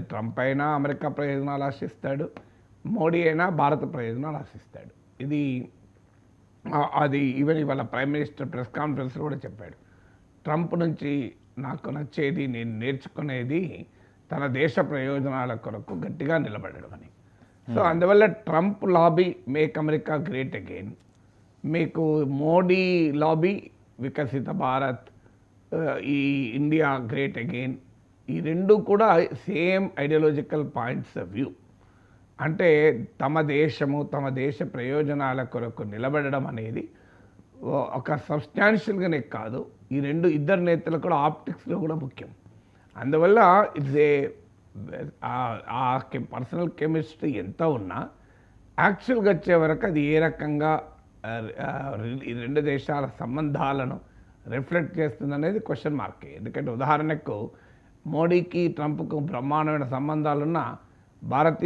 Trump అయినా America ప్రయోజనాలు ఆశిస్తాడు, మోడీ అయినా భారత ప్రయోజనాలు ఆశిస్తాడు. ఇది అది ఈవెన్ ఇవాళ ప్రైమ్ మినిస్టర్ ప్రెస్ కాన్ఫరెన్స్లో కూడా చెప్పాడు. ట్రంప్ నుంచి నాకు నచ్చేది, నేను నేర్చుకునేది తన దేశ ప్రయోజనాల కొరకు గట్టిగా నిలబడడం అని. సో అందువల్ల Trump lobby make America great again, మీకు మోడీ లాబీ వికసిత భారత్, ఈ ఇండియా గ్రేట్ అగైన్, ఈ రెండు కూడా same ideological points of view. అంటే తమ దేశము, తమ దేశ ప్రయోజనాల కొరకు నిలబడడం అనేది ఒక సబ్స్టాన్షియల్గానే కాదు, ఈ ఇద్దరు నేతలు కూడా ఆప్టిక్స్లో కూడా ముఖ్యం. అందువల్ల ఇట్స్ ఆ పర్సనల్ కెమిస్ట్రీ ఎంత ఉన్నా యాక్చువల్గా వచ్చే వరకు అది ఏ రకంగా ఈ రెండు దేశాల సంబంధాలను రిఫ్లెక్ట్ చేస్తుందనేది క్వశ్చన్ మార్కే. ఎందుకంటే ఉదాహరణకు మోడీకి ట్రంప్కు బ్రహ్మాండమైన సంబంధాలున్న భారతీయ